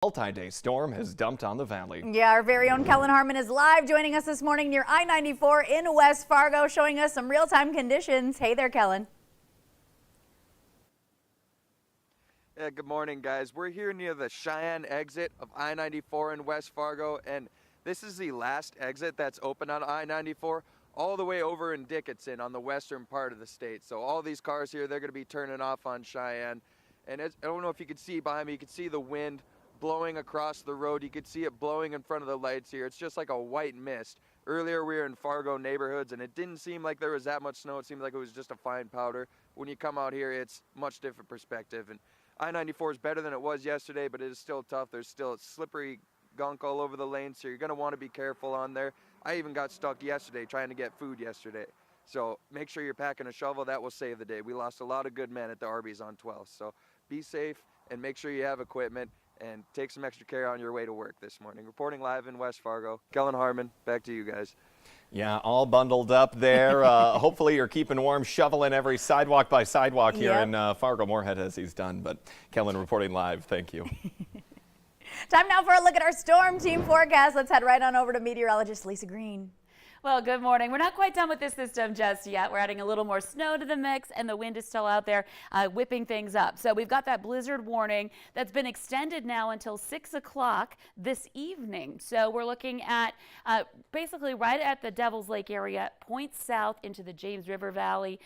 Multi-day storm has dumped on the valley. Yeah, our very own Kellen Harmon is live joining us this morning near I-94 in West Fargo, showing us some real-time conditions. Hey there, Kellen. Yeah, good morning, guys. We're here near the Cheyenne exit of I-94 in West Fargo, and this is the last exit that's open on I-94 all the way over in Dickinson on the western part of the state. So all these cars here, they're going to be turning off on Cheyenne. And I don't know if you can see behind me, you can see the wind blowing across the road. You could see it blowing in front of the lights here. It's just like a white mist. Earlier we were in Fargo neighborhoods and it didn't seem like there was that much snow. It seemed like it was just a fine powder. When you come out here, it's much different perspective. And I-94 is better than it was yesterday, but it is still tough. There's still slippery gunk all over the lanes, so you're going to want to be careful on there. I even got stuck yesterday trying to get food yesterday. So make sure you're packing a shovel. That will save the day. We lost a lot of good men at the Arby's on 12th. So be safe and make sure you have equipment and take some extra care on your way to work this morning. Reporting live in West Fargo, Kellen Harmon, back to you guys. Yeah, all bundled up there. Hopefully you're keeping warm, shoveling every sidewalk by sidewalk here in Fargo. Moorhead as he's done, but Kellen reporting live. Thank you. Time now for a look at our storm team forecast. Let's head right on over to meteorologist Lisa Green. Well, good morning. We're not quite done with this system just yet. We're adding a little more snow to the mix, and the wind is still out there whipping things up. So we've got that blizzard warning that's been extended now until 6 o'clock this evening. So we're looking at basically right at the Devil's Lake area, points south into the James River Valley,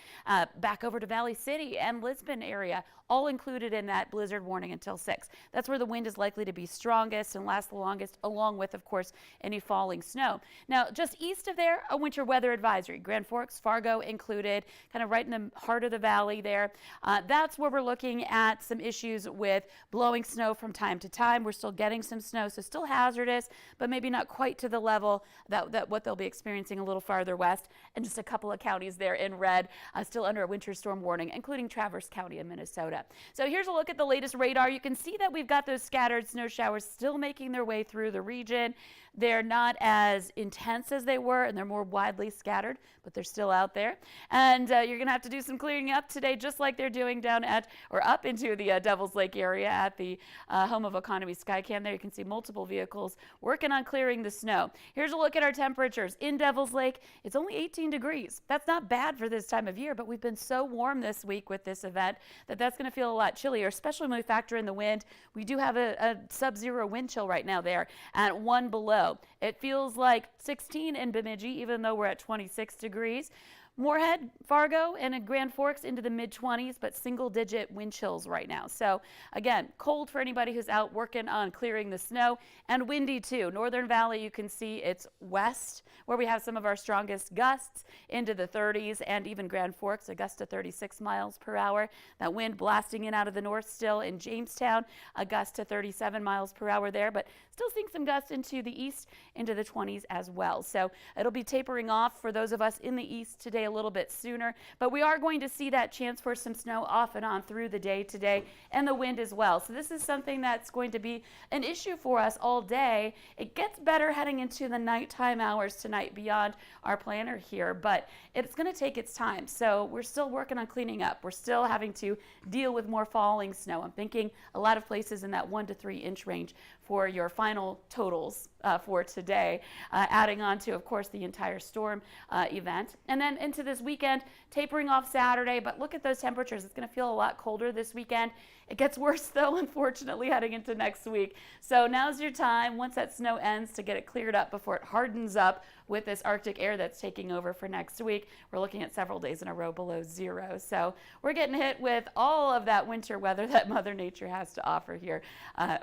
back over to Valley City and Lisbon area, all included in that blizzard warning until 6. That's where the wind is likely to be strongest and last the longest, along with, of course, any falling snow. Now, just east of there, a winter weather advisory. Grand Forks, Fargo included, kind of right in the heart of the valley there. That's where we're looking at some issues with blowing snow from time to time. We're still getting some snow, so still hazardous, but maybe not quite to the level that what they'll be experiencing a little farther west. And just a couple of counties there in red, still under a winter storm warning, including Traverse County in Minnesota. So here's a look at the latest radar. You can see that we've got those scattered snow showers still making their way through the region. They're not as intense as they were, and they're more widely scattered, but they're still out there. And you're going to have to do some clearing up today, just like they're doing down at, or up into the Devil's Lake area at the home of Economy Skycam. There you can see multiple vehicles working on clearing the snow. Here's a look at our temperatures. In Devil's Lake, it's only 18 degrees. That's not bad for this time of year, but we've been so warm this week with this event that that's going to feel a lot chillier, especially when we factor in the wind. We do have a sub-zero wind chill right now there at 1 below. It feels like 16 in Bemidji, even though we're at 26 degrees. Moorhead, Fargo, and in Grand Forks into the mid-20s, but single-digit wind chills right now. So, again, cold for anybody who's out working on clearing the snow, and windy too. Northern Valley, you can see it's west, where we have some of our strongest gusts into the 30s, and even Grand Forks, a gust to 36 miles per hour. That wind blasting in out of the north still in Jamestown, a gust to 37 miles per hour there, but still seeing some gusts into the east, into the 20s as well. So it'll be tapering off for those of us in the east today a little bit sooner, but we are going to see that chance for some snow off and on through the day today, and the wind as well. So this is something that's going to be an issue for us all day. It gets better heading into the nighttime hours tonight beyond our planner here, but it's going to take its time. So we're still working on cleaning up. We're still having to deal with more falling snow. I'm thinking a lot of places in that 1 to 3 inch range for your final totals for today, adding on to, of course, the entire storm event. And then into this weekend, tapering off Saturday, but look at those temperatures. It's going to feel a lot colder this weekend. It gets worse, though, unfortunately, heading into next week. So now's your time, once that snow ends, to get it cleared up before it hardens up with this Arctic air that's taking over for next week. We're looking at several days in a row below zero. So we're getting hit with all of that winter weather that Mother Nature has to offer here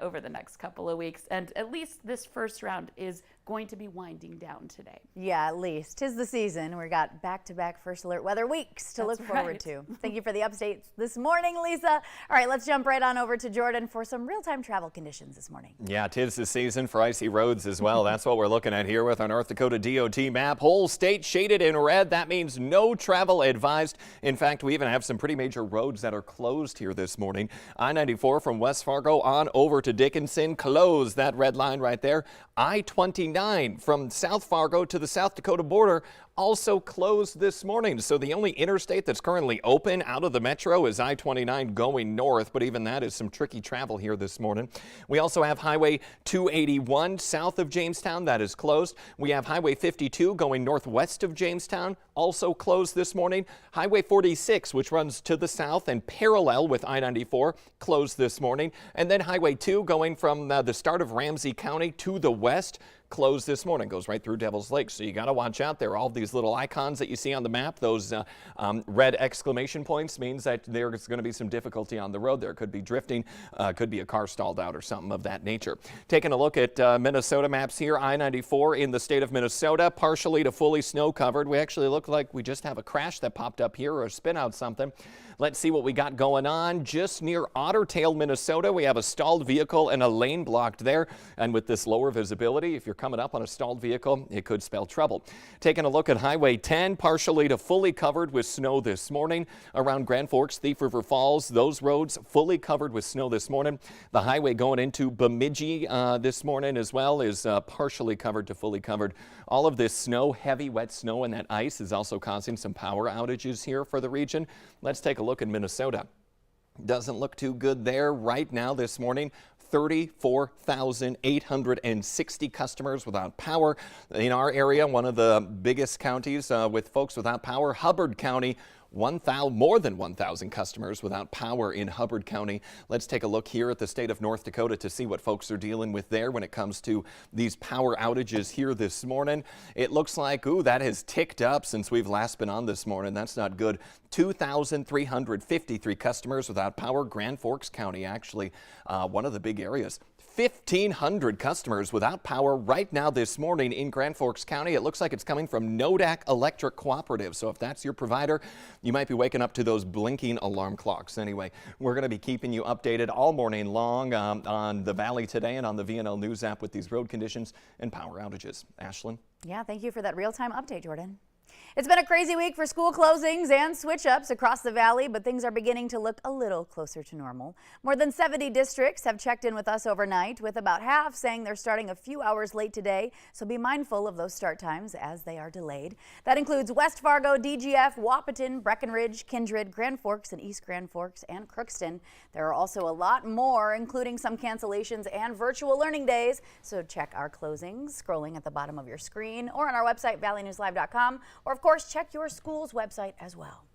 over the next couple of weeks. And at least this first round is going to be winding down today. Yeah, at least. 'Tis the season. We got back-to-back first alert weather weeks to look forward to. Thank you for the updates this morning, Lisa. All right, let's jump right on over to Jordan for some real-time travel conditions this morning. Yeah, 'tis the season for icy roads as well. That's what we're looking at here with our North Dakota DOT map. Whole state shaded in red. That means no travel advised. In fact, we even have some pretty major roads that are closed here this morning. I-94 from West Fargo on over to Dickinson, closed. That red line right there. I-29 from South Fargo to the South Dakota border also closed this morning. So the only interstate that's currently open out of the metro is I-29 going north, but even that is some tricky travel here this morning. We also have Highway 281 south of Jamestown that is closed. We have Highway 52 going northwest of Jamestown, also closed this morning. Highway 46, which runs to the south and parallel with I-94, closed this morning. And then Highway 2 going from the start of Ramsey County to the west, closed this morning, goes right through Devil's Lake. So you got to watch out there. All these little icons that you see on the map, those red exclamation points, means that there's going to be some difficulty on the road. There could be drifting, could be a car stalled out or something of that nature. Taking a look at Minnesota maps here, I-94 in the state of Minnesota, partially to fully snow covered. We actually look like we just have a crash that popped up here or a spin out something. Let's see what we got going on. Just near Otter Tail, Minnesota, we have a stalled vehicle and a lane blocked there. And with this lower visibility, if you're coming up on a stalled vehicle, it could spell trouble. Taking a look at Highway 10, partially to fully covered with snow this morning. Around Grand Forks, Thief River Falls, those roads fully covered with snow this morning. The highway going into Bemidji this morning as well is partially covered to fully covered. All of this snow, heavy wet snow and that ice is also causing some power outages here for the region. Let's take a look at Minnesota. Doesn't look too good there right now this morning. 34,860 customers without power in our area, one of the biggest counties with folks without power. Hubbard County, more than 1,000 customers without power in Hubbard County. Let's take a look here at the state of North Dakota to see what folks are dealing with there when it comes to these power outages here this morning. It looks like, that has ticked up since we've last been on this morning. That's not good. 2,353 customers without power. Grand Forks County, actually, one of the big areas. 1,500 customers without power right now this morning in Grand Forks County. It looks like it's coming from Nodak Electric Cooperative. So if that's your provider, you might be waking up to those blinking alarm clocks. Anyway, we're going to be keeping you updated all morning long on the Valley today and on the VNL News app with these road conditions and power outages. Ashlyn? Yeah, thank you for that real-time update, Jordan. It's been a crazy week for school closings and switch-ups across the valley, but things are beginning to look a little closer to normal. More than 70 districts have checked in with us overnight, with about half saying they're starting a few hours late today, so be mindful of those start times as they are delayed. That includes West Fargo, DGF, Wahpeton, Breckenridge, Kindred, Grand Forks, and East Grand Forks, and Crookston. There are also a lot more, including some cancellations and virtual learning days, so check our closings scrolling at the bottom of your screen or on our website, valleynewslive.com, or of course, check your school's website as well.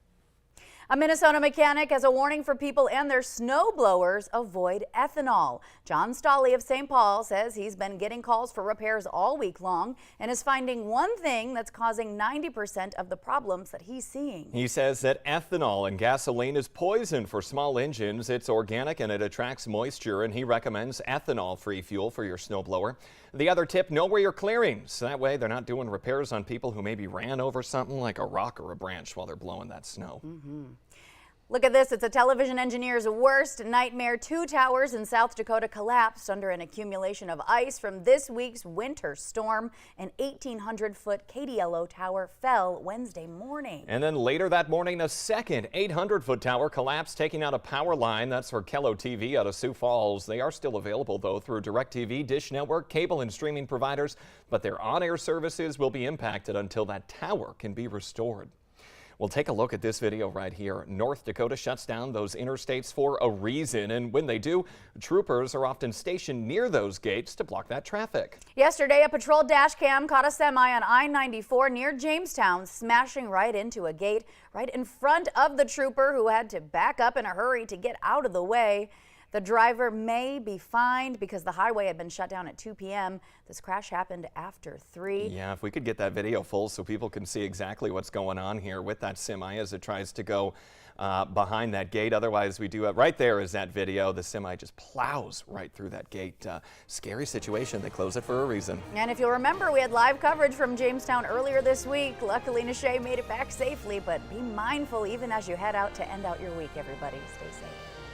A Minnesota mechanic has a warning for people and their snow blowers: avoid ethanol. John Stolley of St. Paul says he's been getting calls for repairs all week long and is finding one thing that's causing 90% of the problems that he's seeing. He says that ethanol in gasoline is poison for small engines. It's organic and it attracts moisture, and he recommends ethanol-free fuel for your snowblower. The other tip: know where you're clearing, so that way they're not doing repairs on people who maybe ran over something like a rock or a branch while they're blowing that snow. Look at this. It's a television engineer's worst nightmare. 2 towers in South Dakota collapsed under an accumulation of ice from this week's winter storm. An 1,800-foot KDLO tower fell Wednesday morning. And then later that morning, a second 800-foot tower collapsed, taking out a power line. That's for Kello TV out of Sioux Falls. They are still available, though, through DirecTV, Dish Network, cable and streaming providers, but their on-air services will be impacted until that tower can be restored. We'll take a look at this video right here. North Dakota shuts down those interstates for a reason, and when they do, troopers are often stationed near those gates to block that traffic. Yesterday, a patrol dash cam caught a semi on I-94 near Jamestown smashing right into a gate right in front of the trooper, who had to back up in a hurry to get out of the way. The driver may be fined because the highway had been shut down at 2 p.m. This crash happened after 3. Yeah, if we could get that video full so people can see exactly what's going on here with that semi as it tries to go behind that gate. Otherwise, we do it right there is that video. The semi just plows right through that gate. Scary situation. They close it for a reason. And if you'll remember, we had live coverage from Jamestown earlier this week. Luckily, Nashay made it back safely, but be mindful even as you head out to end out your week, everybody. Stay safe.